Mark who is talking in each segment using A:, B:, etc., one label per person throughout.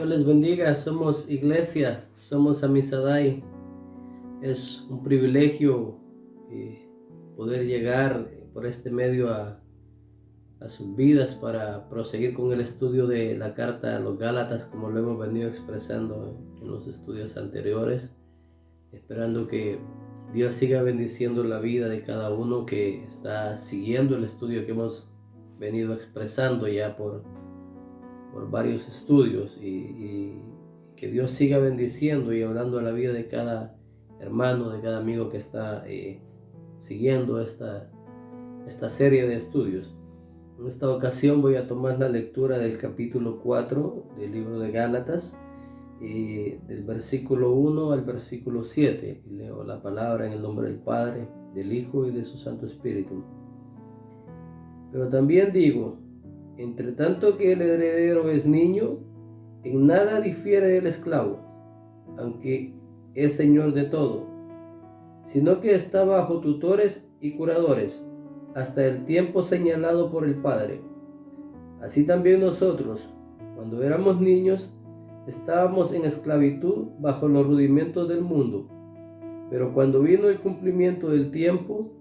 A: les bendiga, somos iglesia, somos Amisadai. Es un privilegio poder llegar por este medio a sus vidas para proseguir con el estudio de la carta a los Gálatas, como lo hemos venido expresando en los estudios anteriores, esperando que Dios siga bendiciendo la vida de cada uno que está siguiendo el estudio que hemos venido expresando ya por varios estudios, y que Dios siga bendiciendo y hablando a la vida de cada hermano, de cada amigo que está siguiendo esta serie de estudios. En esta ocasión voy a tomar la lectura del capítulo 4 del libro de Gálatas, del versículo 1 al versículo 7, y leo la palabra en el nombre del Padre, del Hijo y de su Santo Espíritu. Pero también digo, entre tanto que el heredero es niño, en nada difiere del esclavo, aunque es señor de todo, sino que está bajo tutores y curadores, hasta el tiempo señalado por el Padre. Así también nosotros, cuando éramos niños, estábamos en esclavitud bajo los rudimentos del mundo. Pero cuando vino el cumplimiento del tiempo,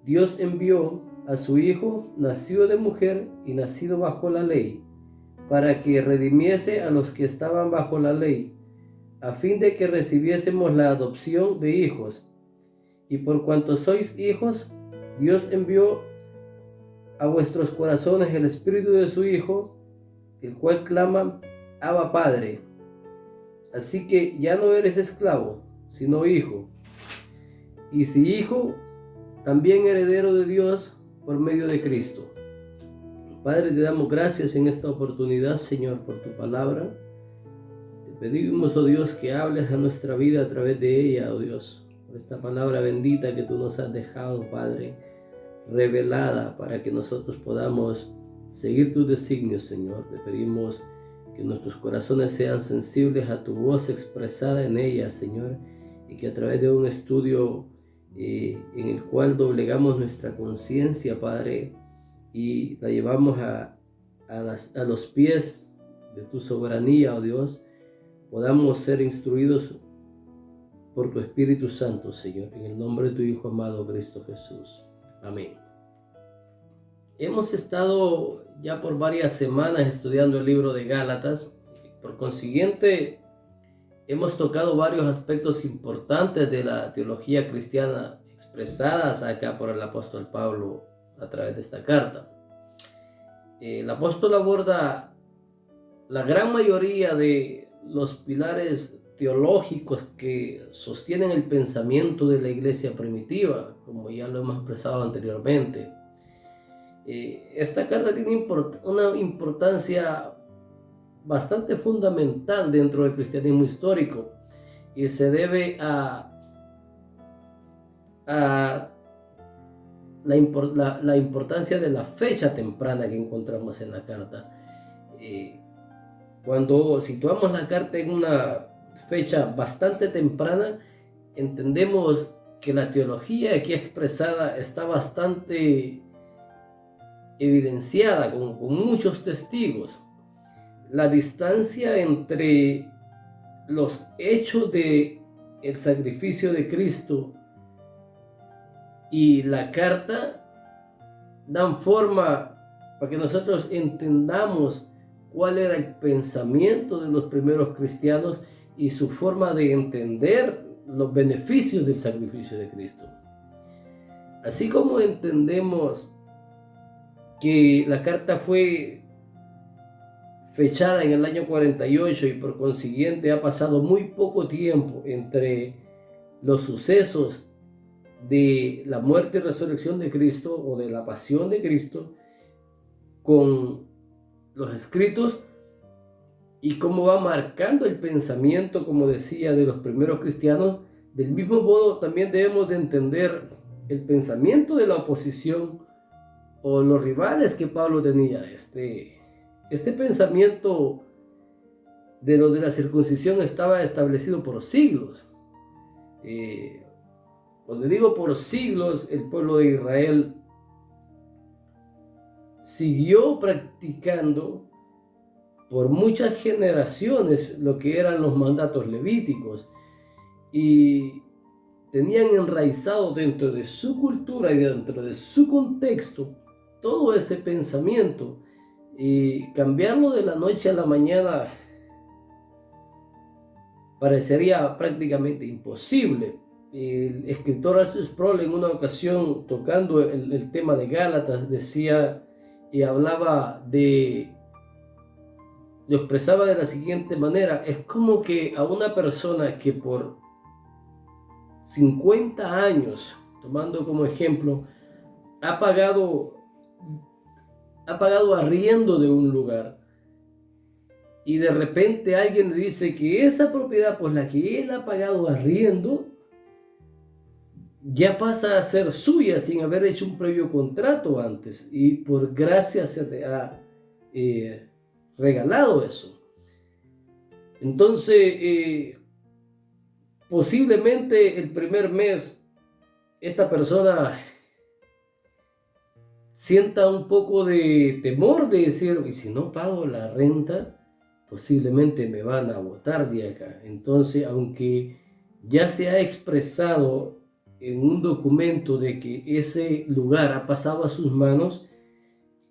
A: Dios envió a su Hijo, nacido de mujer y nacido bajo la ley, para que redimiese a los que estaban bajo la ley, a fin de que recibiésemos la adopción de hijos. Y por cuanto sois hijos, Dios envió a vuestros corazones el Espíritu de su Hijo, el cual clama, Abba Padre. Así que ya no eres esclavo, sino hijo. Y si hijo, también heredero de Dios por medio de Cristo. Padre, te damos gracias en esta oportunidad, Señor, por tu palabra. Te pedimos, oh Dios, que hables a nuestra vida a través de ella, oh Dios, por esta palabra bendita que tú nos has dejado, Padre, revelada para que nosotros podamos seguir tus designios, Señor. Te pedimos que nuestros corazones sean sensibles a tu voz expresada en ella, Señor, y que a través de un estudio en el cual doblegamos nuestra conciencia, Padre, y la llevamos a los pies de tu soberanía, oh Dios, podamos ser instruidos por tu Espíritu Santo, Señor, en el nombre de tu Hijo amado, Cristo Jesús. Amén. Hemos estado ya por varias semanas estudiando el libro de Gálatas. Por consiguiente, hemos tocado varios aspectos importantes de la teología cristiana expresadas acá por el apóstol Pablo a través de esta carta. El apóstol aborda la gran mayoría de los pilares teológicos que sostienen el pensamiento de la iglesia primitiva, como ya lo hemos expresado anteriormente. Esta carta tiene una importancia bastante fundamental dentro del cristianismo histórico, y se debe a la importancia de la fecha temprana que encontramos en la carta. Cuando situamos la carta en una fecha bastante temprana, entendemos que la teología aquí expresada está bastante evidenciada con muchos testigos. La distancia entre los hechos de el sacrificio de Cristo y la carta dan forma para que nosotros entendamos cuál era el pensamiento de los primeros cristianos y su forma de entender los beneficios del sacrificio de Cristo. Así como entendemos que la carta fue fechada en el año 48 y por consiguiente ha pasado muy poco tiempo entre los sucesos de la muerte y resurrección de Cristo o de la pasión de Cristo con los escritos, y cómo va marcando el pensamiento, como decía, de los primeros cristianos. Del mismo modo también debemos de entender el pensamiento de la oposición o los rivales que Pablo tenía. Este pensamiento de lo de la circuncisión estaba establecido por siglos. Cuando digo por siglos, el pueblo de Israel siguió practicando por muchas generaciones lo que eran los mandatos levíticos y tenían enraizado dentro de su cultura y dentro de su contexto todo ese pensamiento, y cambiarlo de la noche a la mañana parecería prácticamente imposible. El escritor Arthur Sproul, en una ocasión tocando el tema de Gálatas, decía y hablaba lo expresaba de la siguiente manera: es como que a una persona que por 50 años, tomando como ejemplo, ha pagado arriendo de un lugar, y de repente alguien le dice que esa propiedad, pues la que él ha pagado arriendo, ya pasa a ser suya sin haber hecho un previo contrato antes, y por gracia se te ha regalado eso. Entonces, posiblemente el primer mes esta persona sienta un poco de temor de decir, y si no pago la renta, posiblemente me van a botar de acá. Entonces, aunque ya se ha expresado en un documento de que ese lugar ha pasado a sus manos,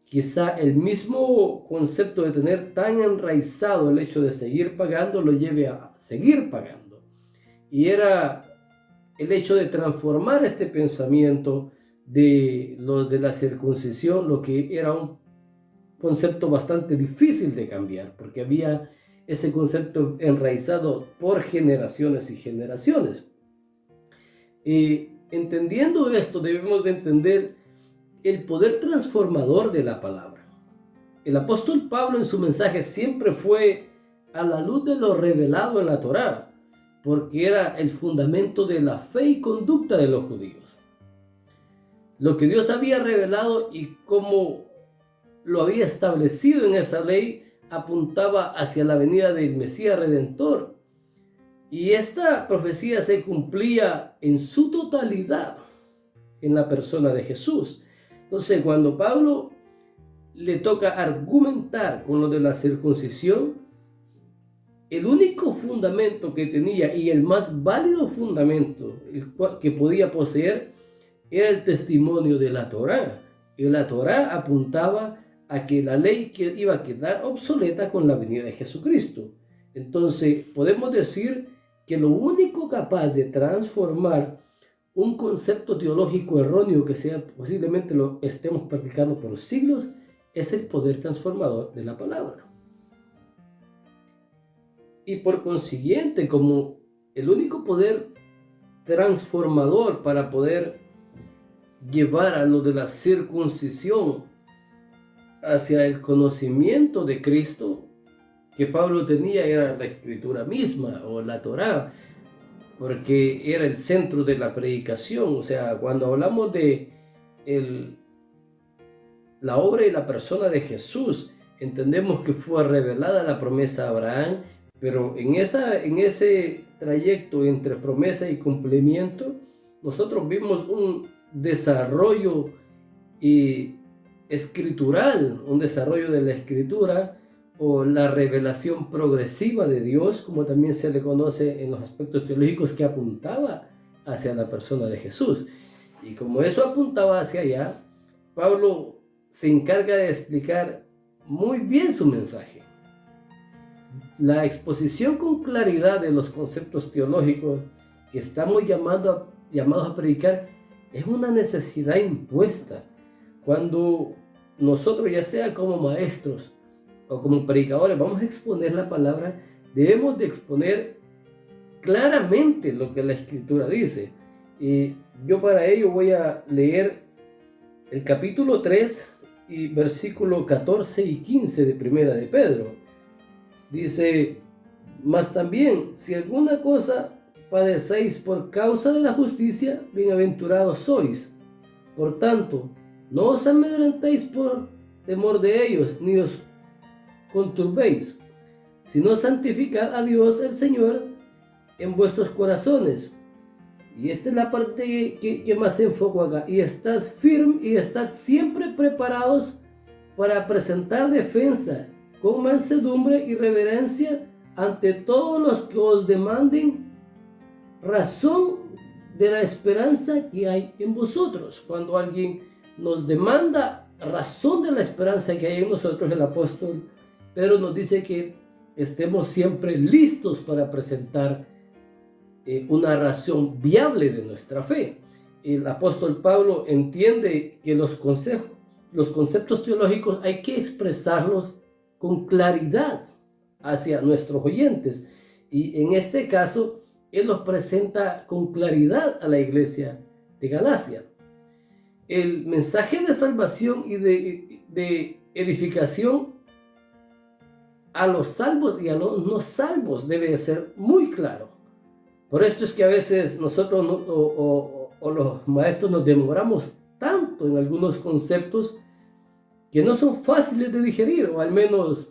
A: quizá el mismo concepto de tener tan enraizado el hecho de seguir pagando lo lleve a seguir pagando. Y era el hecho de transformar este pensamiento de la circuncisión, lo que era un concepto bastante difícil de cambiar, porque había ese concepto enraizado por generaciones y generaciones. Entendiendo esto, debemos de entender el poder transformador de la palabra. El apóstol Pablo en su mensaje siempre fue a la luz de lo revelado en la Torá, porque era el fundamento de la fe y conducta de los judíos. Lo que Dios había revelado y cómo lo había establecido en esa ley apuntaba hacia la venida del Mesías Redentor. Y esta profecía se cumplía en su totalidad en la persona de Jesús. Entonces, cuando Pablo le toca argumentar con lo de la circuncisión, el único fundamento que tenía y el más válido fundamento que podía poseer era el testimonio de la Torá. Y la Torá apuntaba a que la ley iba a quedar obsoleta con la venida de Jesucristo. Entonces, podemos decir que lo único capaz de transformar un concepto teológico erróneo que sea posiblemente lo estemos practicando por siglos es el poder transformador de la palabra. Y por consiguiente, como el único poder transformador para poder llevar a lo de la circuncisión hacia el conocimiento de Cristo que Pablo tenía, era la escritura misma o la Torá, porque era el centro de la predicación. O sea, cuando hablamos de la obra y la persona de Jesús, entendemos que fue revelada la promesa a Abraham, pero en ese trayecto entre promesa y cumplimiento, nosotros vimos un desarrollo escritural, un desarrollo de la escritura, o la revelación progresiva de Dios, como también se le conoce en los aspectos teológicos, que apuntaba hacia la persona de Jesús. Y como eso apuntaba hacia allá, Pablo se encarga de explicar muy bien su mensaje. La exposición con claridad de los conceptos teológicos que estamos llamados a predicar es una necesidad impuesta. Cuando nosotros, ya sea como maestros o como predicadores, vamos a exponer la palabra, debemos de exponer claramente lo que la Escritura dice. Y yo para ello voy a leer el capítulo 3 y versículo 14 y 15 de Primera de Pedro. Dice: mas también, si alguna cosa padecéis por causa de la justicia, bienaventurados sois. Por tanto, no os amedrentéis por temor de ellos, ni os conturbéis, sino santificad a Dios el Señor en vuestros corazones. Y esta es la parte que más enfoco acá. Y estad firmes y estad siempre preparados para presentar defensa con mansedumbre y reverencia ante todos los que os demanden razón de la esperanza que hay en vosotros. Cuando alguien nos demanda razón de la esperanza que hay en nosotros, el apóstol Pedro nos dice que estemos siempre listos para presentar una razón viable de nuestra fe. El apóstol Pablo entiende que los conceptos teológicos hay que expresarlos con claridad hacia nuestros oyentes, y en este caso él los presenta con claridad a la iglesia de Galacia. El mensaje de salvación y de edificación a los salvos y a los no salvos debe de ser muy claro. Por esto es que a veces nosotros o los maestros nos demoramos tanto en algunos conceptos que no son fáciles de digerir, o al menos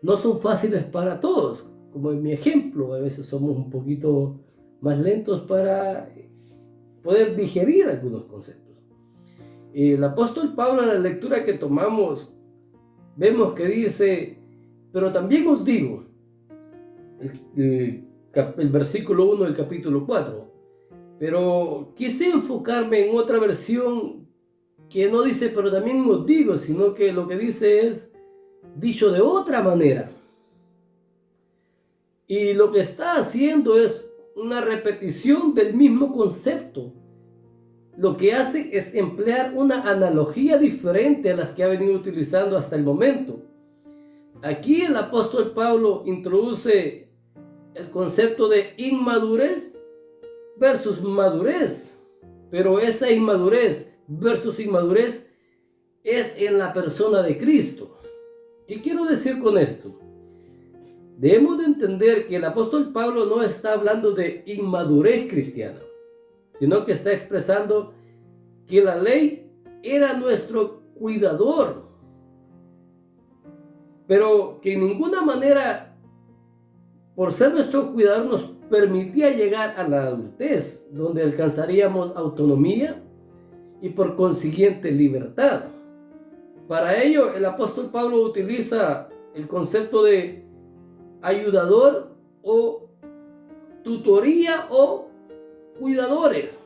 A: no son fáciles para todos. Como en mi ejemplo, a veces somos un poquito más lentos para poder digerir algunos conceptos. El apóstol Pablo, en la lectura que tomamos, vemos que dice: pero también os digo, el versículo 1 del capítulo 4, pero quise enfocarme en otra versión que no dice pero también os digo, sino que lo que dice es dicho de otra manera. Y lo que está haciendo es una repetición del mismo concepto. Lo que hace es emplear una analogía diferente a las que ha venido utilizando hasta el momento. Aquí el apóstol Pablo introduce el concepto de inmadurez versus madurez, pero esa inmadurez versus inmadurez es en la persona de Cristo. ¿Qué quiero decir con esto? Debemos de entender que el apóstol Pablo no está hablando de inmadurez cristiana, sino que está expresando que la ley era nuestro cuidador, pero que en ninguna manera, por ser nuestro cuidador, nos permitía llegar a la adultez, donde alcanzaríamos autonomía y por consiguiente libertad. Para ello, el apóstol Pablo utiliza el concepto de ayudador o tutoría o cuidadores.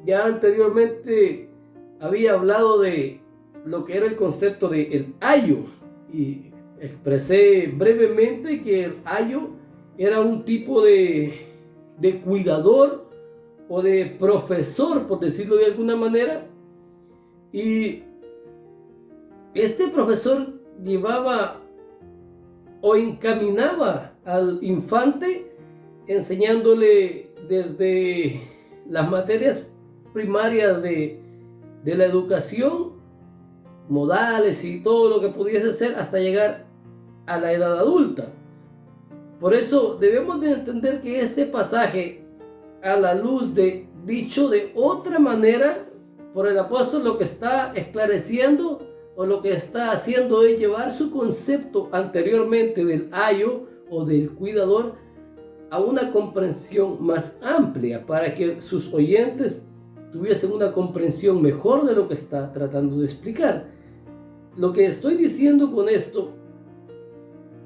A: Ya anteriormente había hablado de lo que era el concepto de el ayo, y expresé brevemente que el ayo era un tipo de cuidador o de profesor, por decirlo de alguna manera, y este profesor llevaba o encaminaba al infante enseñándole desde las materias primarias de la educación, modales y todo lo que pudiese ser, hasta llegar a la edad adulta. Por eso debemos de entender que este pasaje, a la luz de dicho de otra manera por el apóstol, lo que está esclareciendo o lo que está haciendo es llevar su concepto anteriormente del ayo o del cuidador a una comprensión más amplia, para que sus oyentes tuviesen una comprensión mejor de lo que está tratando de explicar. Lo que estoy diciendo con esto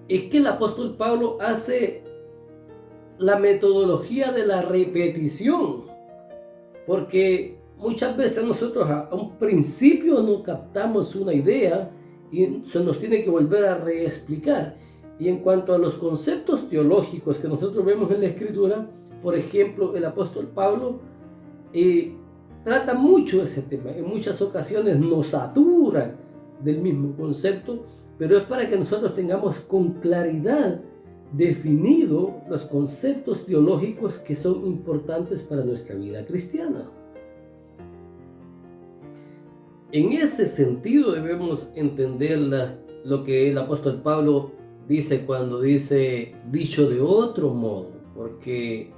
A: es que el apóstol Pablo hace la metodología de la repetición, porque muchas veces nosotros a un principio no captamos una idea y se nos tiene que volver a reexplicar. Y en cuanto a los conceptos teológicos que nosotros vemos en la Escritura, por ejemplo, el apóstol Pablo trata mucho ese tema. En muchas ocasiones nos satura del mismo concepto, pero es para que nosotros tengamos con claridad definido los conceptos teológicos que son importantes para nuestra vida cristiana. En ese sentido debemos entender lo que el apóstol Pablo dice cuando dice dicho de otro modo, porque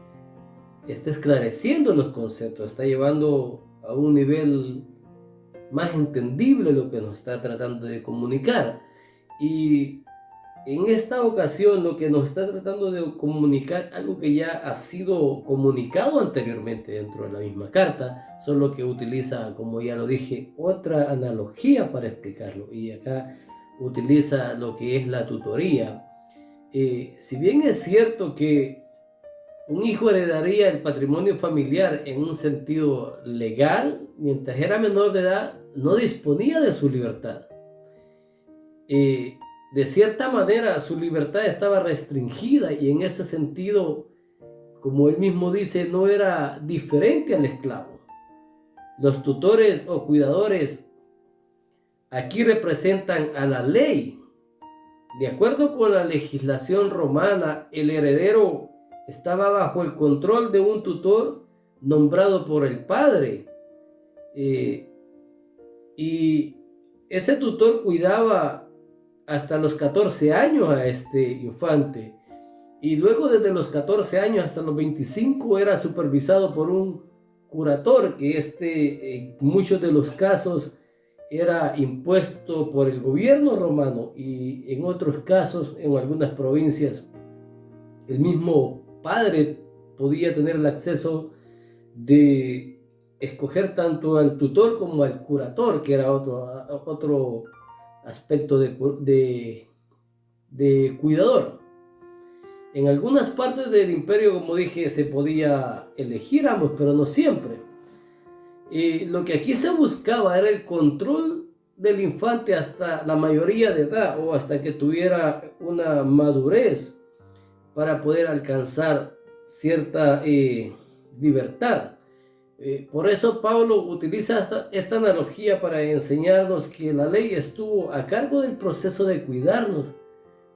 A: está esclareciendo los conceptos, está llevando a un nivel más entendible lo que nos está tratando de comunicar. Y en esta ocasión lo que nos está tratando de comunicar, algo que ya ha sido comunicado anteriormente dentro de la misma carta, solo que utiliza, como ya lo dije, otra analogía para explicarlo. Y acá utiliza lo que es la tutoría. Si bien es cierto que un hijo heredaría el patrimonio familiar en un sentido legal, mientras era menor de edad, no disponía de su libertad. De cierta manera, su libertad estaba restringida y en ese sentido, como él mismo dice, no era diferente al esclavo. Los tutores o cuidadores aquí representan a la ley. De acuerdo con la legislación romana, el heredero estaba bajo el control de un tutor nombrado por el padre. Y ese tutor cuidaba hasta los 14 años a este infante. Y luego desde los 14 años hasta los 25 era supervisado por un curator, que en muchos de los casos era impuesto por el gobierno romano, y en otros casos, en algunas provincias, el mismo padre podía tener el acceso de escoger tanto al tutor como al curator, que era otro aspecto de cuidador. En algunas partes del imperio, como dije, se podía elegir ambos, pero no siempre. Lo que aquí se buscaba era el control del infante hasta la mayoría de edad o hasta que tuviera una madurez para poder alcanzar cierta libertad. Por eso Pablo utiliza esta analogía para enseñarnos que la ley estuvo a cargo del proceso de cuidarnos,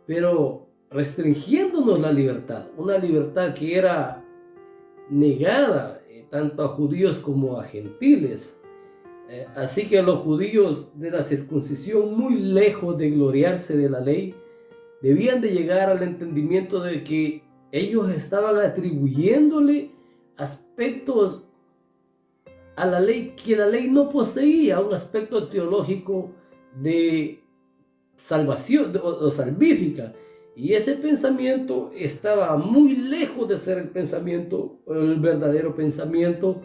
A: pero restringiéndonos la libertad, una libertad que era negada tanto a judíos como a gentiles. Así que los judíos de la circuncisión, muy lejos de gloriarse de la ley, debían de llegar al entendimiento de que ellos estaban atribuyéndole aspectos a la ley que la ley no poseía, un aspecto teológico de salvación o salvífica. Y ese pensamiento estaba muy lejos de ser el verdadero pensamiento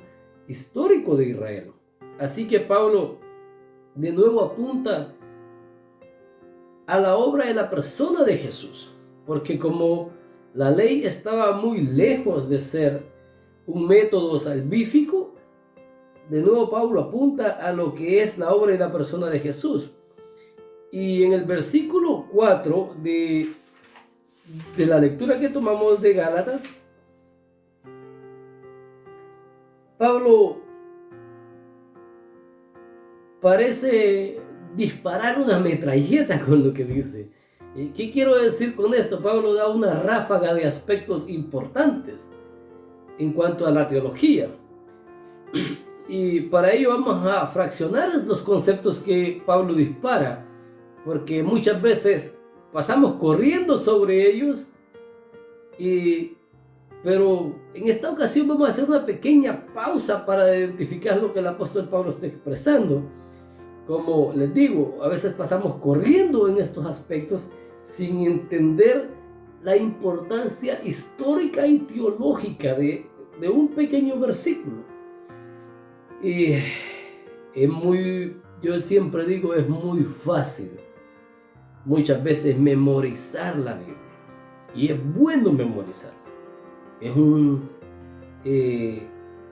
A: histórico de Israel. Así que Pablo de nuevo apunta a la obra de la persona de Jesús, porque como la ley estaba muy lejos de ser un método salvífico, de nuevo Pablo apunta a lo que es la obra y la persona de Jesús. Y en el versículo 4 de la lectura que tomamos de Gálatas, Pablo parece disparar una metralleta con lo que dice. ¿Qué quiero decir con esto? Pablo da una ráfaga de aspectos importantes en cuanto a la teología. Y para ello vamos a fraccionar los conceptos que Pablo dispara, porque muchas veces pasamos corriendo sobre ellos, pero en esta ocasión vamos a hacer una pequeña pausa para identificar lo que el apóstol Pablo está expresando. Como les digo, a veces pasamos corriendo en estos aspectos sin entender la importancia histórica y teológica de un pequeño versículo. Y yo siempre digo, es muy fácil muchas veces memorizar la Biblia, y es bueno memorizarla. Es un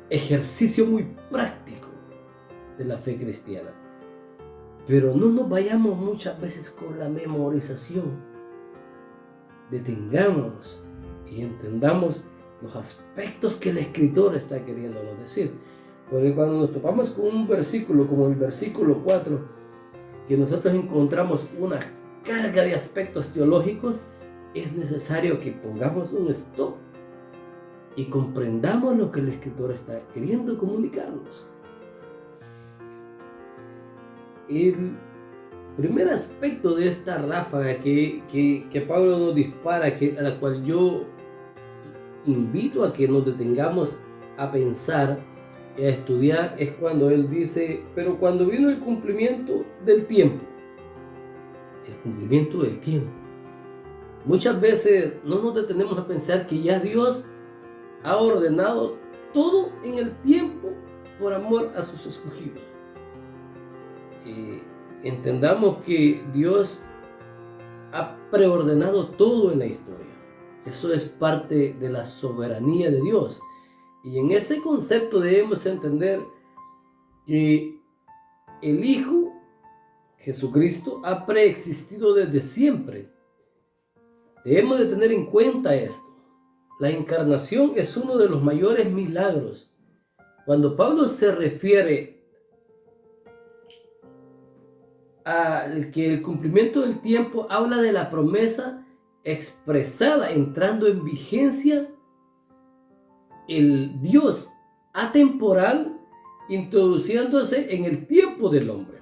A: ejercicio muy práctico de la fe cristiana, pero no nos vayamos muchas veces con la memorización. Detengámonos y entendamos los aspectos que el escritor está queriéndonos decir. Porque cuando nos topamos con un versículo como el versículo 4, que nosotros encontramos una carga de aspectos teológicos, es necesario que pongamos un stop y comprendamos lo que el escritor está queriendo comunicarnos. El primer aspecto de esta ráfaga que Pablo nos dispara, a la cual yo invito a que nos detengamos a pensar y a estudiar, es cuando él dice: pero cuando vino el cumplimiento del tiempo. El cumplimiento del tiempo. Muchas veces no nos detenemos a pensar que ya Dios ha ordenado todo en el tiempo por amor a sus escogidos. Entendamos que Dios ha preordenado todo en la historia. Eso es parte de la soberanía de Dios. Y en ese concepto debemos entender que el Hijo, Jesucristo, ha preexistido desde siempre. Debemos de tener en cuenta esto. La encarnación es uno de los mayores milagros. Cuando Pablo se refiere al que el cumplimiento del tiempo, habla de la promesa expresada entrando en vigencia, el Dios atemporal introduciéndose en el tiempo del hombre.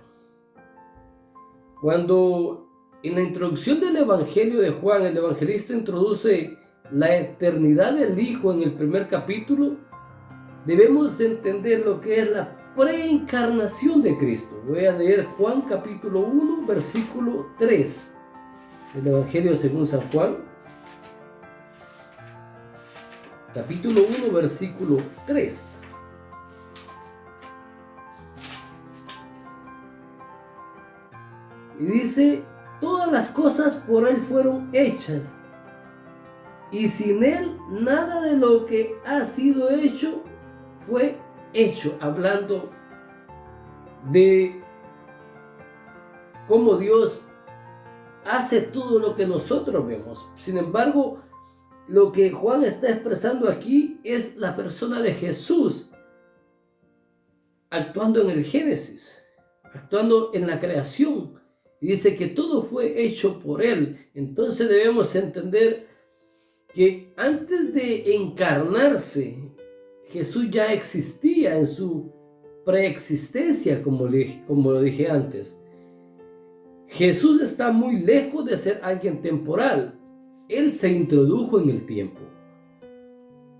A: Cuando en la introducción del Evangelio de Juan, el evangelista introduce la eternidad del Hijo en el primer capítulo, debemos de entender lo que es la preencarnación de Cristo. Voy a leer Juan capítulo 1, versículo 3, del Evangelio según San Juan, capítulo 1, versículo 3. Y dice: todas las cosas por Él fueron hechas, y sin Él nada de lo que ha sido hecho fue hecho. Hablando de cómo Dios hace todo lo que nosotros vemos. Sin embargo, lo que Juan está expresando aquí es la persona de Jesús actuando en el Génesis, actuando en la creación. Y dice que todo fue hecho por Él. Entonces debemos entender que antes de encarnarse, Jesús ya existía en su preexistencia, como lo dije antes. Jesús está muy lejos de ser alguien temporal. Él se introdujo en el tiempo.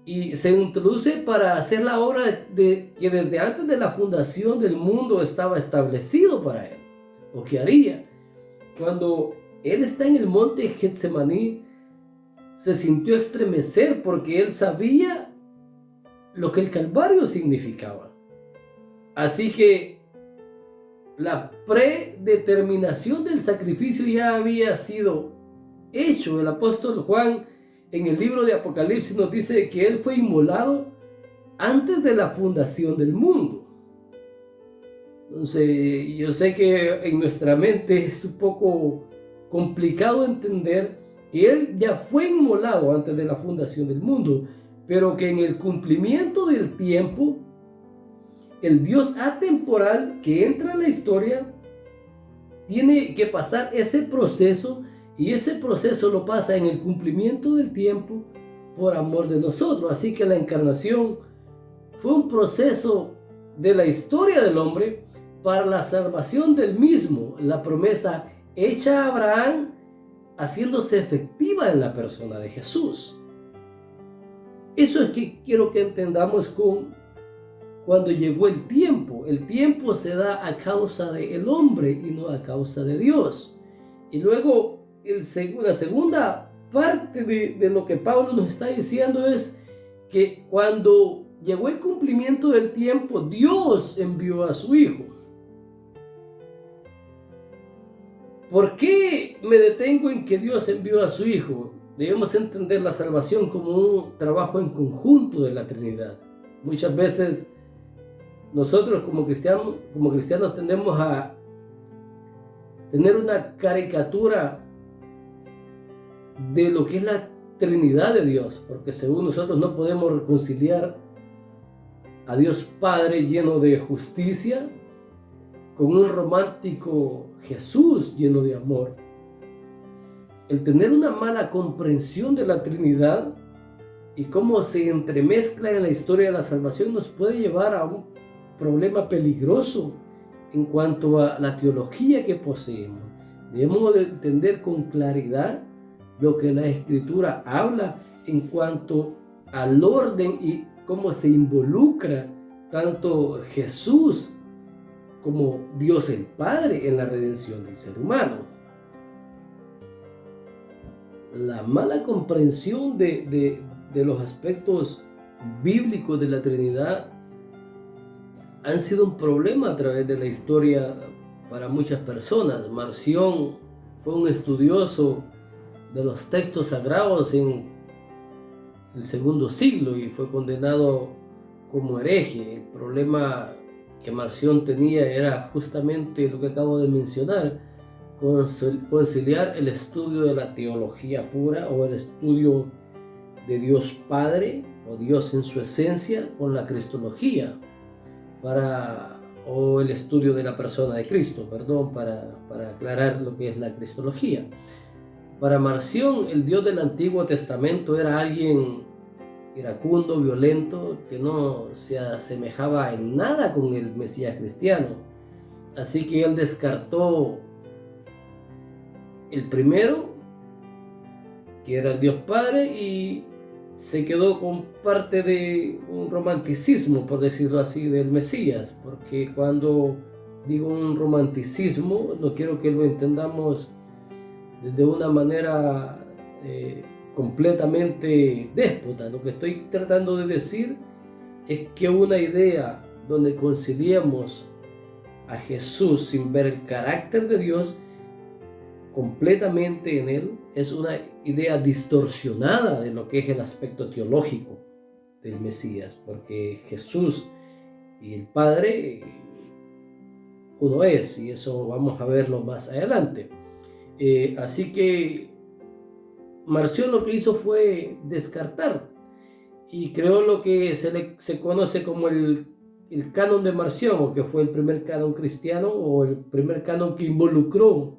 A: Y se introduce para hacer la obra que desde antes de la fundación del mundo estaba establecido para Él, o que haría. Cuando Él está en el monte Getsemaní, se sintió estremecer porque Él sabía lo que el Calvario significaba. Así que la predeterminación del sacrificio ya había sido hecho. El apóstol Juan en el libro de Apocalipsis nos dice que Él fue inmolado antes de la fundación del mundo. Entonces, yo sé que en nuestra mente es un poco complicado entender que Él ya fue inmolado antes de la fundación del mundo, pero que en el cumplimiento del tiempo, el Dios atemporal que entra en la historia tiene que pasar ese proceso, y ese proceso lo pasa en el cumplimiento del tiempo por amor de nosotros. Así que la encarnación fue un proceso de la historia del hombre para la salvación del mismo, la promesa hecha a Abraham haciéndose efectiva en la persona de Jesús. Eso es que quiero que entendamos cuando llegó el tiempo. El tiempo se da a causa del hombre y no a causa de Dios. Y luego la segunda parte de lo que Pablo nos está diciendo es que cuando llegó el cumplimiento del tiempo, Dios envió a su Hijo. ¿Por qué me detengo en que Dios envió a su Hijo? Debemos entender la salvación como un trabajo en conjunto de la Trinidad. Muchas veces nosotros como cristianos tendemos a tener una caricatura de lo que es la Trinidad de Dios, porque según nosotros no podemos reconciliar a Dios Padre lleno de justicia con un romántico Jesús lleno de amor. El tener una mala comprensión de la Trinidad y cómo se entremezcla en la historia de la salvación nos puede llevar a un problema peligroso en cuanto a la teología que poseemos. Debemos de entender con claridad lo que la Escritura habla en cuanto al orden y cómo se involucra tanto Jesús como Dios el Padre en la redención del ser humano. La mala comprensión de los aspectos bíblicos de la Trinidad han sido un problema a través de la historia para muchas personas. Marción fue un estudioso de los textos sagrados en el segundo siglo y fue condenado como hereje. El problema que Marción tenía era justamente lo que acabo de mencionar: conciliar el estudio de la teología pura o el estudio de Dios Padre o Dios en su esencia con la cristología, o el estudio de la persona de Cristo, para aclarar lo que es la cristología. Para Marción, el Dios del Antiguo Testamento era alguien iracundo, violento, que no se asemejaba en nada con el Mesías cristiano. Así que él descartó el primero, que era el Dios Padre, y se quedó con parte de un romanticismo, por decirlo así, del Mesías. Porque cuando digo un romanticismo, no quiero que lo entendamos de una manera completamente déspota. Lo que estoy tratando de decir es que una idea donde conciliemos a Jesús sin ver el carácter de Dios completamente en él es una idea distorsionada de lo que es el aspecto teológico del Mesías, porque Jesús y el Padre uno es, y eso vamos a verlo más adelante. Así que Marción lo que hizo fue descartar y creó lo que se conoce como el canon de Marción, o que fue el primer canon cristiano, o el primer canon que involucró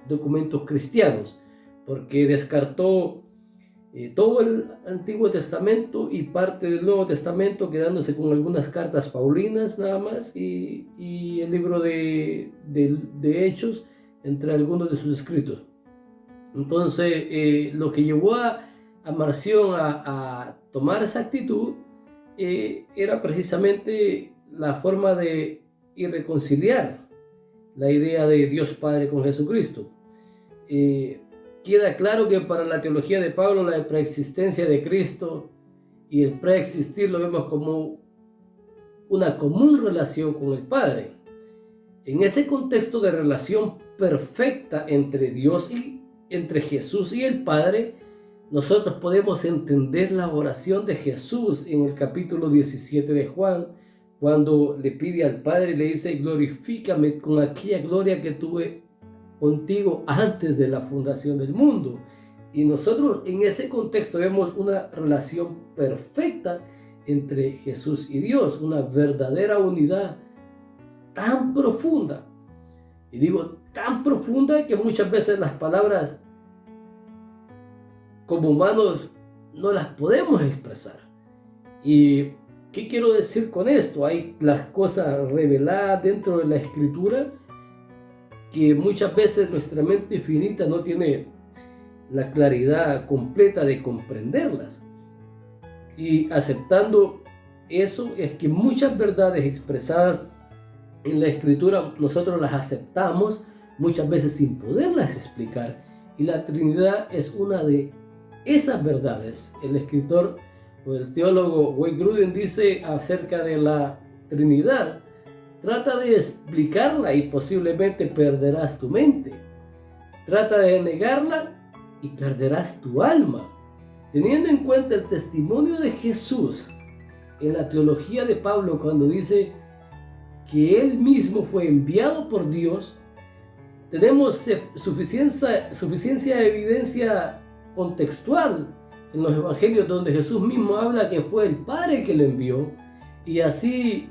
A: documentos cristianos, porque descartó todo el Antiguo Testamento y parte del Nuevo Testamento, quedándose con algunas cartas paulinas nada más, y el libro de Hechos, entre algunos de sus escritos. Entonces, lo que llevó a Marción a tomar esa actitud era precisamente la forma de irreconciliar la idea de Dios Padre con Jesucristo. Queda claro que para la teología de Pablo la preexistencia de Cristo y el preexistir lo vemos como una común relación con el Padre. En ese contexto de relación perfecta entre Dios y entre Jesús y el Padre, nosotros podemos entender la oración de Jesús en el capítulo 17 de Juan, cuando le pide al Padre y le dice: glorifícame con aquella gloria que tuve contigo antes de la fundación del mundo. Y nosotros en ese contexto vemos una relación perfecta entre Jesús y Dios, una verdadera unidad tan profunda. Y digo tan profunda que muchas veces las palabras como humanos no las podemos expresar. ¿Y qué quiero decir con esto? Hay las cosas reveladas dentro de la Escritura que muchas veces nuestra mente finita no tiene la claridad completa de comprenderlas. Y aceptando eso es que muchas verdades expresadas en la Escritura nosotros las aceptamos muchas veces sin poderlas explicar. Y la Trinidad es una de esas verdades. El escritor o el teólogo Wayne Grudem dice acerca de la Trinidad: trata de explicarla y posiblemente perderás tu mente. Trata de negarla y perderás tu alma. Teniendo en cuenta el testimonio de Jesús en la teología de Pablo, cuando dice que él mismo fue enviado por Dios, tenemos suficiencia de evidencia contextual en los evangelios donde Jesús mismo habla que fue el Padre que le envió, y así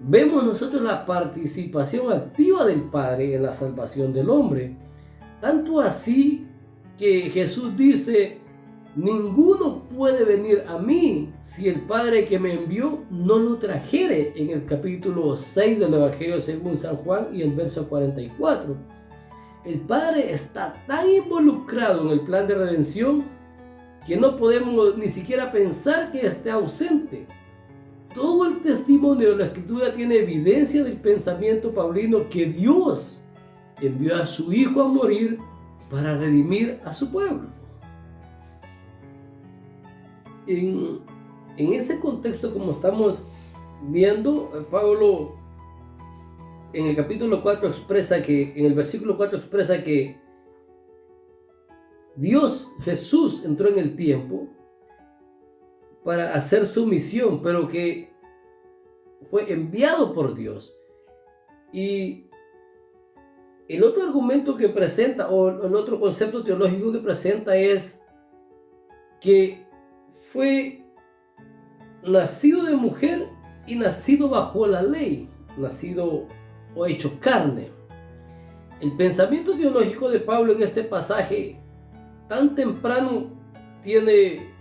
A: vemos nosotros la participación activa del Padre en la salvación del hombre. Tanto así que Jesús dice: ninguno puede venir a mí si el Padre que me envió no lo trajere, en el capítulo 6 del Evangelio según San Juan y el verso 44. El Padre está tan involucrado en el plan de redención que no podemos ni siquiera pensar que esté ausente. Todo el testimonio de la Escritura tiene evidencia del pensamiento paulino que Dios envió a su Hijo a morir para redimir a su pueblo. En ese contexto, como estamos viendo, Pablo en el capítulo 4 expresa que, en el versículo 4 expresa que Jesús entró en el tiempo para hacer su misión, pero que fue enviado por Dios. Y el otro argumento que presenta, o el otro concepto teológico que presenta, es que fue nacido de mujer y nacido bajo la ley, nacido o hecho carne. El pensamiento teológico de Pablo en este pasaje tan temprano tiene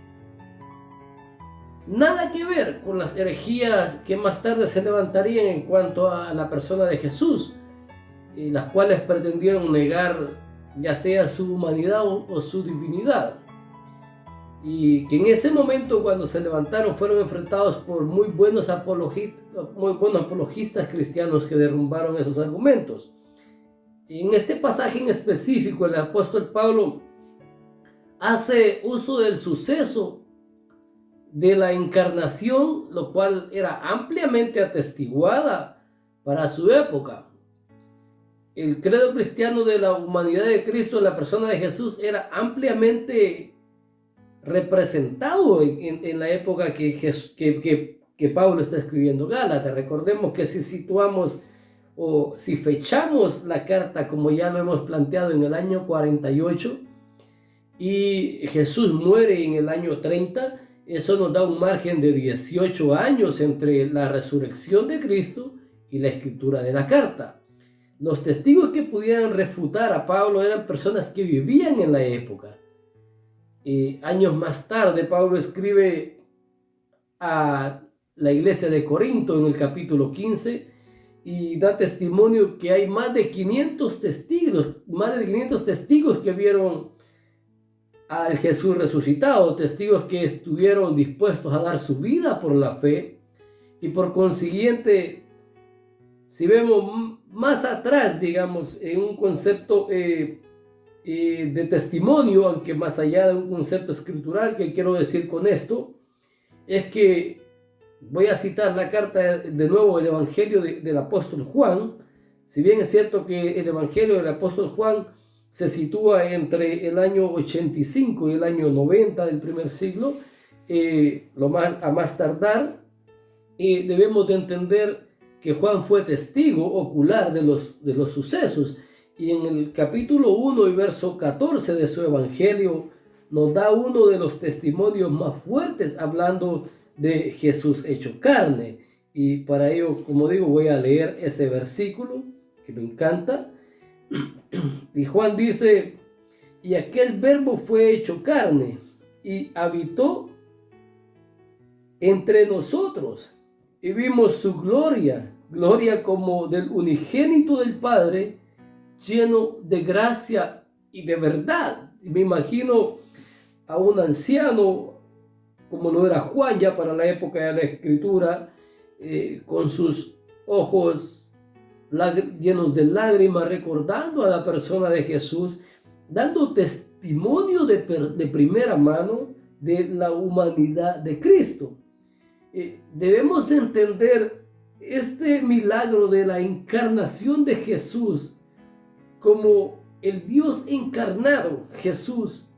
A: nada que ver con las herejías que más tarde se levantarían en cuanto a la persona de Jesús, las cuales pretendieron negar ya sea su humanidad o su divinidad, y que en ese momento, cuando se levantaron, fueron enfrentados por muy buenos apologistas cristianos que derrumbaron esos argumentos. Y en este pasaje en específico, el apóstol Pablo hace uso del suceso de la encarnación, lo cual era ampliamente atestiguada para su época. El credo cristiano de la humanidad de Cristo, la persona de Jesús, era ampliamente representado en la época que Pablo está escribiendo Gálatas. Recordemos que si situamos o si fechamos la carta, como ya lo hemos planteado, en el año 48 y Jesús muere en el año 30, eso nos da un margen de 18 años entre la resurrección de Cristo y la escritura de la carta. Los testigos que pudieran refutar a Pablo eran personas que vivían en la época. Años más tarde, Pablo escribe a la iglesia de Corinto en el capítulo 15 y da testimonio que hay más de 500 testigos que vieron al Jesús resucitado, testigos que estuvieron dispuestos a dar su vida por la fe. Y por consiguiente, si vemos más atrás, digamos, en un concepto de testimonio, aunque más allá de un concepto escritural, que quiero decir con esto, es que voy a citar la carta de nuevo, el Evangelio del apóstol Juan. Si bien es cierto que el Evangelio del apóstol Juan se sitúa entre el año 85 y el año 90 del primer siglo, a más tardar, debemos de entender que Juan fue testigo ocular de los sucesos, y en el capítulo 1 y verso 14 de su Evangelio nos da uno de los testimonios más fuertes hablando de Jesús hecho carne. Y para ello, como digo, voy a leer ese versículo que me encanta. Y Juan dice: y aquel verbo fue hecho carne y habitó entre nosotros, y vimos su gloria como del unigénito del Padre, lleno de gracia y de verdad. Y me imagino a un anciano, como lo era Juan ya para la época de la escritura, con sus ojos llenos de lágrimas, recordando a la persona de Jesús, dando testimonio de primera mano de la humanidad de Cristo. Debemos entender este milagro de la encarnación de Jesús como el Dios encarnado. Jesús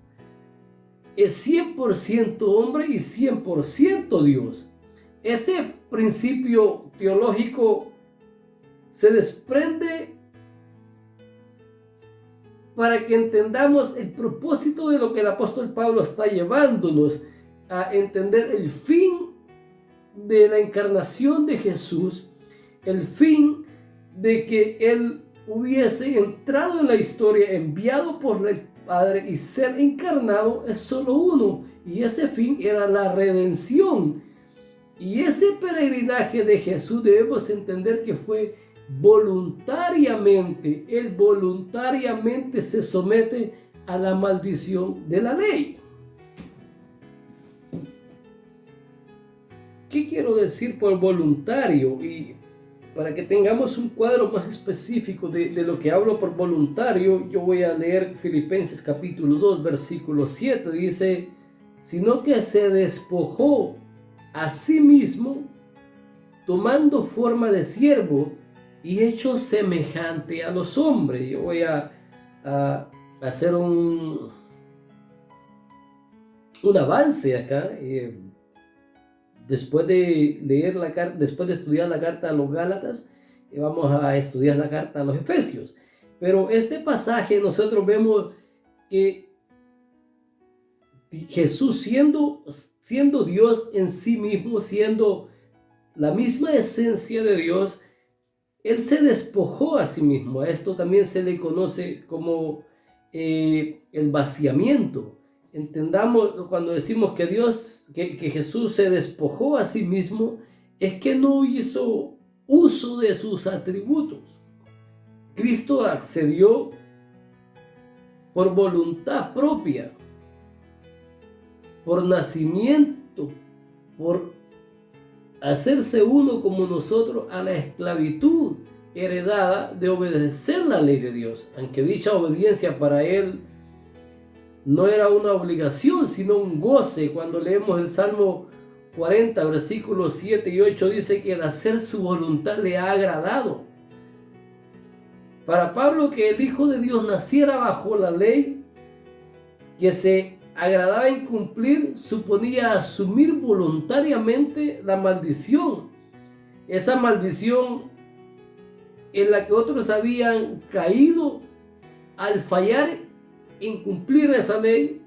A: es 100% hombre y 100% Dios. Ese principio teológico se desprende para que entendamos el propósito de lo que el apóstol Pablo está llevándonos a entender: el fin de la encarnación de Jesús, el fin de que Él hubiese entrado en la historia, enviado por el Padre, y ser encarnado es solo uno, y ese fin era la redención. Y ese peregrinaje de Jesús debemos entender que fue voluntariamente. Él voluntariamente se somete a la maldición de la ley. ¿Qué quiero decir por voluntario? Y para que tengamos un cuadro más específico de lo que hablo por voluntario, yo voy a leer Filipenses capítulo 2, versículo 7. Dice: sino que se despojó a sí mismo, tomando forma de siervo y hecho semejante a los hombres. Yo voy a hacer un un avance acá. Después de leer la carta, después de estudiar la carta a los Gálatas, vamos a estudiar la carta a los Efesios. Pero este pasaje nosotros vemos que Jesús siendo Dios en sí mismo, siendo la misma esencia de Dios, Él se despojó a sí mismo. A esto también se le conoce como el vaciamiento. Entendamos cuando decimos que que Jesús se despojó a sí mismo, es que no hizo uso de sus atributos. Cristo accedió por voluntad propia, por nacimiento, por hacerse uno como nosotros a la esclavitud heredada de obedecer la ley de Dios, aunque dicha obediencia para Él no era una obligación, sino un goce. Cuando leemos el Salmo 40, versículos 7 y 8, dice que el hacer su voluntad le ha agradado. Para Pablo, que el Hijo de Dios naciera bajo la ley, que se agradaba en cumplir, suponía asumir voluntariamente la maldición. Esa maldición en la que otros habían caído al fallar en cumplir esa ley,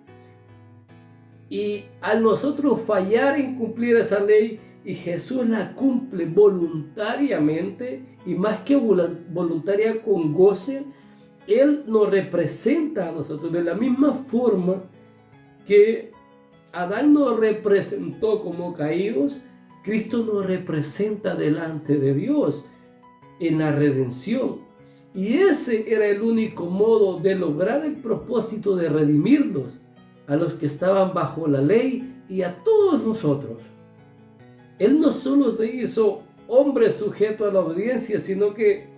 A: y al nosotros fallar en cumplir esa ley, y Jesús la cumple voluntariamente, y más que voluntaria, con goce. Él nos representa a nosotros de la misma forma que Adán nos representó como caídos. Cristo nos representa delante de Dios en la redención. Y ese era el único modo de lograr el propósito de redimirlos, a los que estaban bajo la ley y a todos nosotros. Él no solo se hizo hombre sujeto a la obediencia, sino que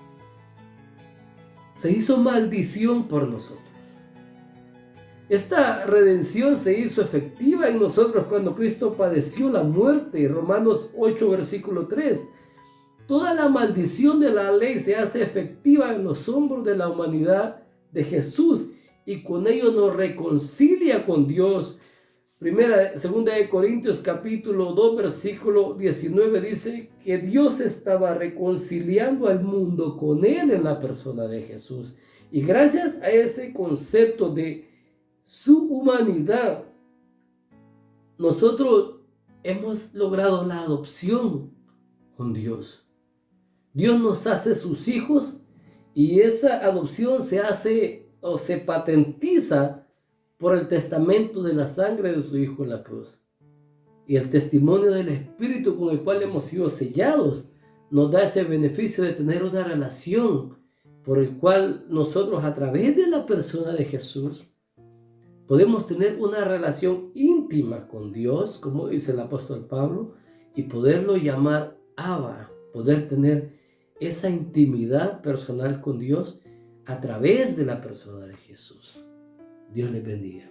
A: se hizo maldición por nosotros. Esta redención se hizo efectiva en nosotros cuando Cristo padeció la muerte. Romanos 8, versículo 3. Toda la maldición de la ley se hace efectiva en los hombros de la humanidad de Jesús, y con ello nos reconcilia con Dios. Segunda de Corintios capítulo 2, versículo 19 dice que Dios estaba reconciliando al mundo con Él en la persona de Jesús. Y gracias a ese concepto de su humanidad, nosotros hemos logrado la adopción con Dios. Dios nos hace sus hijos, y esa adopción se hace o se patentiza por el testamento de la sangre de su Hijo en la cruz. Y el testimonio del Espíritu con el cual hemos sido sellados nos da ese beneficio de tener una relación por el cual nosotros, a través de la persona de Jesús, podemos tener una relación íntima con Dios, como dice el apóstol Pablo, y poderlo llamar Abba, poder tener esa intimidad personal con Dios a través de la persona de Jesús. Dios les bendiga.